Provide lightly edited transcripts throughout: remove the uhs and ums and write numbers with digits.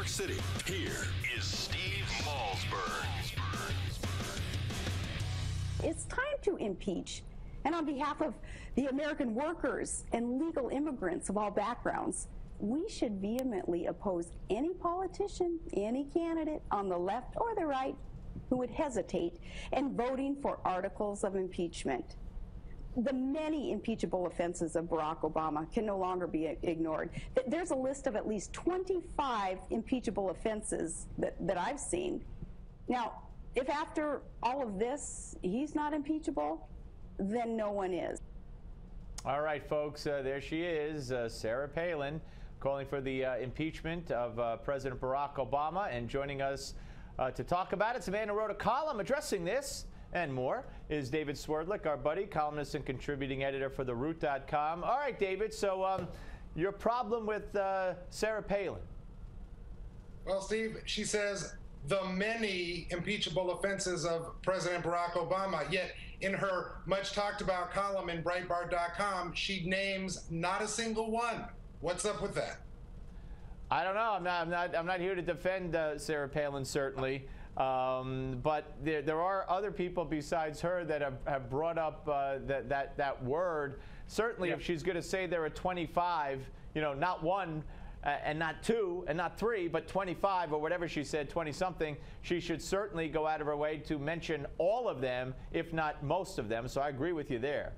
York City, here is Steve Malzberg. It's time to impeach. And on behalf of the American workers and legal immigrants of all backgrounds, we should vehemently oppose any politician, any candidate on the left or the right who would hesitate in voting for articles of impeachment. The many impeachable offenses of Barack Obama can no longer be ignored. There's a list of at least 25 impeachable offenses that I've seen. Now, if after all of this he's not impeachable, then no one is. All right, folks, there she is, Sarah Palin, calling for the impeachment of President Barack Obama, and joining us to talk about it, it's a man who wrote a column addressing this and more, is David Swerdlick, our buddy, columnist and contributing editor for TheRoot.com. All right, David, so your problem with Sarah Palin? Well, Steve, she says the many impeachable offenses of President Barack Obama, yet in her much talked about column in Breitbart.com, she names not a single one. What's up with that? I don't know. I'm not here to defend Sarah Palin, certainly. But there are other people besides her that have brought up that word. Certainly, if she's going to say there are 25, not one and not two and not three, but 25 or whatever she said, 20-something, she should certainly go out of her way to mention all of them, if not most of them. So I agree with you there.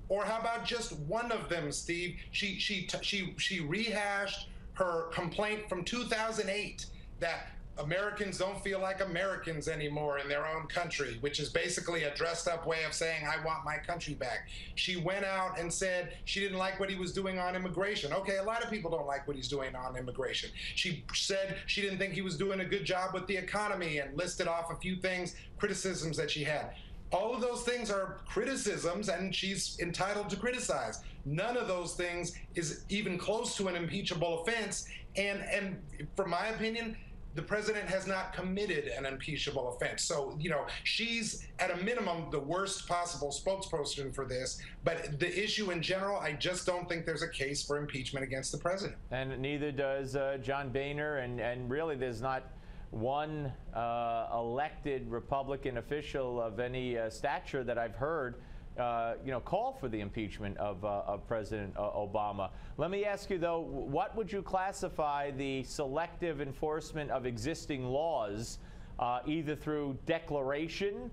Or how about just one of them, Steve? She rehashed her complaint from 2008 that Americans don't feel like Americans anymore in their own country, which is basically a dressed up way of saying, I want my country back. She went out and said she didn't like what he was doing on immigration. Okay, a lot of people don't like what he's doing on immigration. She said she didn't think he was doing a good job with the economy and listed off a few things, criticisms that she had. All of those things are criticisms, and she's entitled to criticize. None of those things is even close to an impeachable offense. And from my opinion, the president has not committed an impeachable offense. So, she's at a minimum the worst possible spokesperson for this. But the issue in general, I just don't think there's a case for impeachment against the president. And neither does John Boehner. And really, there's not one elected Republican official of any stature that I've heard call for the impeachment of President Obama. Let me ask you, though, what would you classify the selective enforcement of existing laws, either through declaration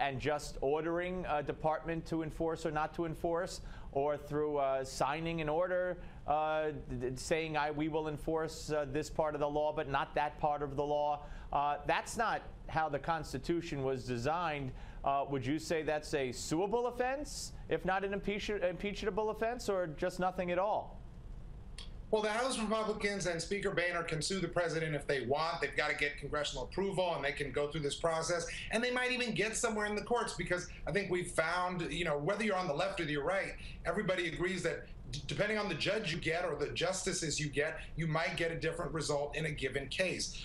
and just ordering a department to enforce or not to enforce, or through signing an order saying we will enforce this part of the law but not that part of the law? That's not how the Constitution was designed. Would you say that's a suable offense, if not an impeachable offense, or just nothing at all? Well, the House Republicans and Speaker Boehner can sue the president if they want. They've got to get congressional approval, and they can go through this process. And they might even get somewhere in the courts, because I think we've found, whether you're on the left or the right, everybody agrees that depending on the judge you get or the justices you get, you might get a different result in a given case.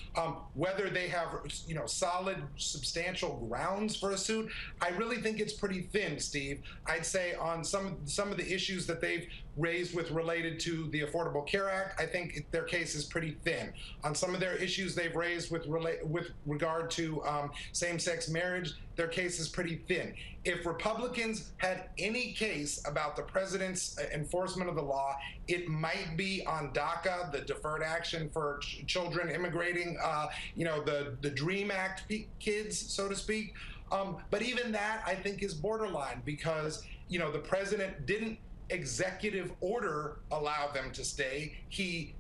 Whether they have, solid, substantial grounds for a suit, I really think it's pretty thin, Steve. I'd say on some of the issues that they've raised related to the Affordable Care Act, I think their case is pretty thin. On some of their issues they've raised with regard to same-sex marriage, their case is pretty thin. If Republicans had any case about the president's enforcement of the law, it might be on DACA, the Deferred Action for Children Immigrating, the DREAM Act kids, so to speak. But even that, I think, is borderline, because, the president didn't executive order allow them to stay. He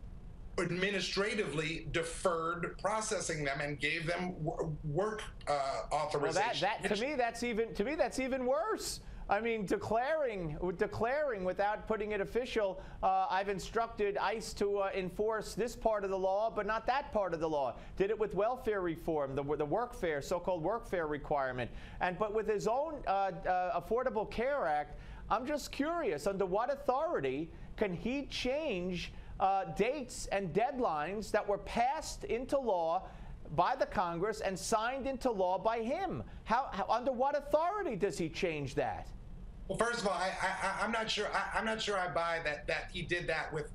administratively deferred processing them and gave them work authorization. Well, to me that's even worse. I mean, declaring without putting it official, I've instructed ICE to enforce this part of the law, but not that part of the law. Did it with welfare reform, the workfare, so-called workfare requirement. But with his own Affordable Care Act, I'm just curious, under what authority can he change dates and deadlines that were passed into law by the Congress and signed into law by him? How under what authority does he change that? Well, first of all, I'm not sure. I'm not sure I buy that he did that with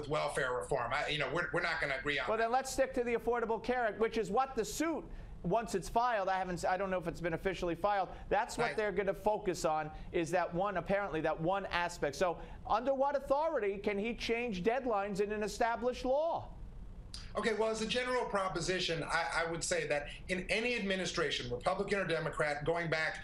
welfare reform. We're not going to agree on. Well, that. then let's stick to the Affordable Care Act, which is what the suit. Once it's filed, I don't know if it's been officially filed. That's what they're going to focus on, is that one, apparently that one aspect. So under what authority can he change deadlines in an established law? Okay, well, as a general proposition, I would say that in any administration, Republican or Democrat, going back,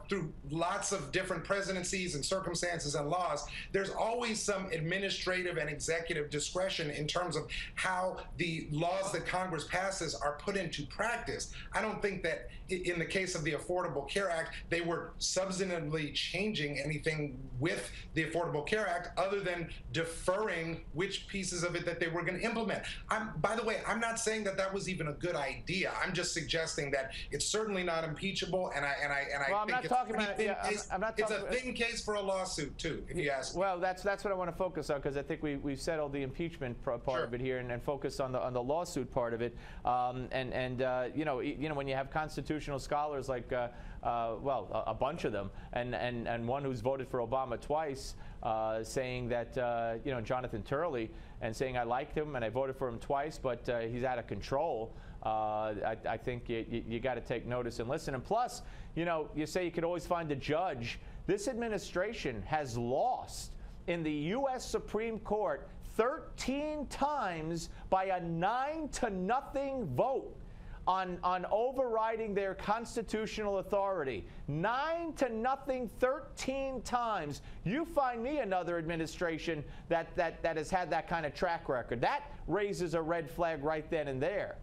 through lots of different presidencies and circumstances and laws, there's always some administrative and executive discretion in terms of how the laws that Congress passes are put into practice. I don't think that in the case of the Affordable Care Act, they were substantively changing anything with the Affordable Care Act other than deferring which pieces of it that they were going to implement. By the way, I'm not saying that was even a good idea. I'm just suggesting that it's certainly not impeachable, and I think it's a thin case for a lawsuit too, if you ask me. Well, that's what I want to focus on, because I think we've settled the impeachment part of it here, and focused on the lawsuit part of it. When you have constitutional scholars like a bunch of them, and one who's voted for Obama twice, saying that Jonathan Turley, and saying I liked him and I voted for him twice, but he's out of control. I think you got to take notice and listen. And plus, you say you could always find a judge. This administration has lost in the U.S. Supreme Court 13 times by a 9-0 vote on overriding their constitutional authority. 9-0, 13 times. You find me another administration that has had that kind of track record. That raises a red flag right then and there.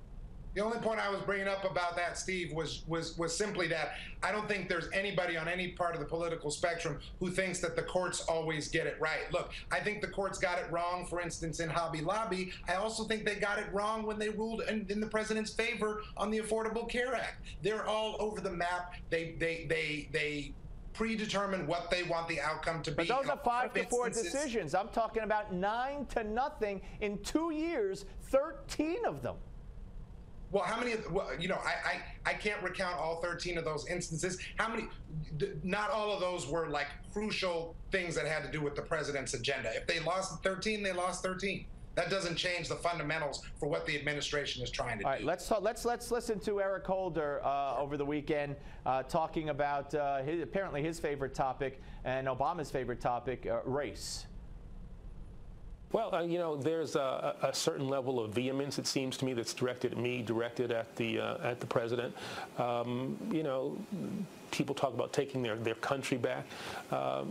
The only point I was bringing up about that, Steve, was simply that I don't think there's anybody on any part of the political spectrum who thinks that the courts always get it right. Look, I think the courts got it wrong, for instance, in Hobby Lobby. I also think they got it wrong when they ruled in the president's favor on the Affordable Care Act. They're all over the map. They predetermine what they want the outcome to be. But those are 5-4 decisions. I'm talking about 9-0 in 2 years, 13 of them. Well, how many? I can't recount all 13 of those instances. How many? Not all of those were like crucial things that had to do with the president's agenda. If they lost 13, they lost 13. That doesn't change the fundamentals for what the administration is trying to do. All right, let's listen to Eric Holder over the weekend talking about apparently his favorite topic and Obama's favorite topic, race. Well, there's a certain level of vehemence, it seems to me, that's directed at me, directed at the president. People talk about taking their country back. I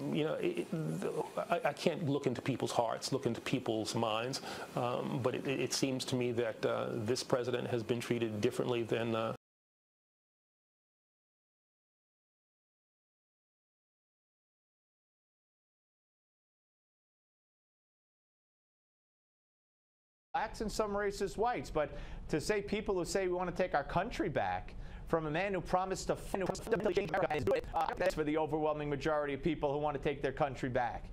can't look into people's hearts, look into people's minds, but it seems to me that this president has been treated differently than blacks and some racist whites. But to say people who say we want to take our country back from a man who promised to change America, that's for the overwhelming majority of people who want to take their country back.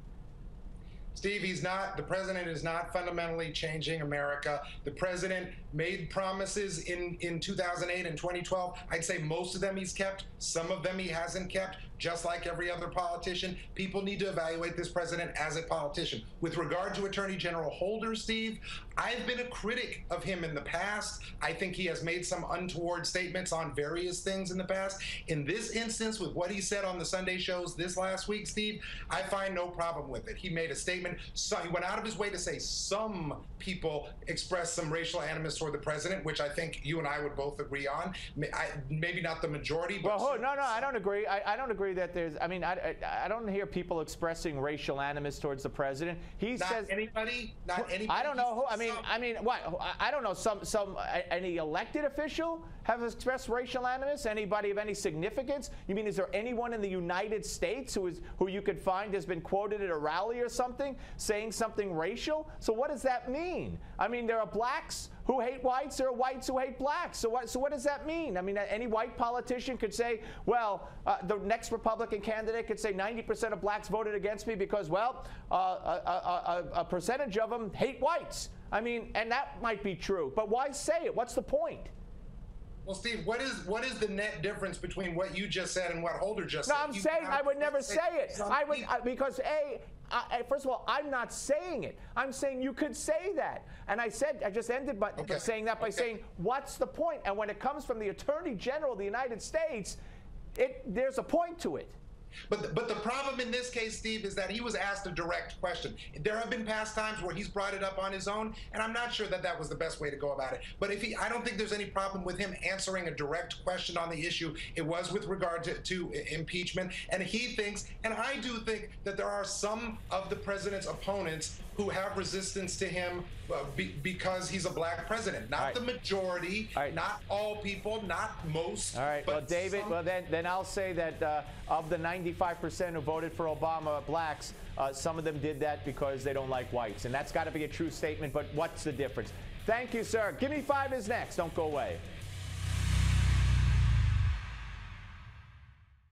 Steve, the president is not fundamentally changing America. The president made promises in 2008 and 2012. I'd say most of them he's kept. Some of them he hasn't kept. Just like every other politician, people need to evaluate this president as a politician. With regard to Attorney General Holder, Steve, I've been a critic of him in the past. I think he has made some untoward statements on various things in the past. In this instance, with what he said on the Sunday shows this last week, Steve, I find no problem with it. He made a statement. So he went out of his way to say some people expressed some racial animus toward the president, which I think you and I would both agree on. Maybe not the majority, but no, I don't agree. I don't agree that there's. I mean, I don't hear people expressing racial animus towards the president. He says anybody. Not anybody. I don't know who. I mean, what? I don't know. Any elected official have expressed racial animus? Anybody of any significance? You mean, is there anyone in the United States who you could find has been quoted at a rally or something saying something racial? So what does that mean? I mean, there are blacks who hate whites, there are whites who hate blacks. So what does that mean? I mean, any white politician could say, well, the next Republican candidate could say 90% of blacks voted against me because, well, a percentage of them hate whites. I mean, and that might be true, but why say it? What's the point? Well, Steve, what is the net difference between what you just said and what Holder just No, said? I'm saying I would never say it. Because first of all, I'm not saying it. I'm saying you could say that. And I just ended by saying that by saying, what's the point? And when it comes from the Attorney General of the United States, there's a point to it. But the problem in this case, Steve, is that he was asked a direct question. There have been past times where he's brought it up on his own, and I'm not sure that that was the best way to go about it. But I don't think there's any problem with him answering a direct question on the issue. It was with regard to impeachment, and he thinks, and I do think, that there are some of the president's opponents who have resistance to him because he's a black president. Not the majority, not all people, not most. All right, well, David, then I'll say that of the 95% who voted for Obama, blacks, some of them did that because they don't like whites. And that's got to be a true statement, but what's the difference? Thank you, sir. Give Me 5 is next. Don't go away.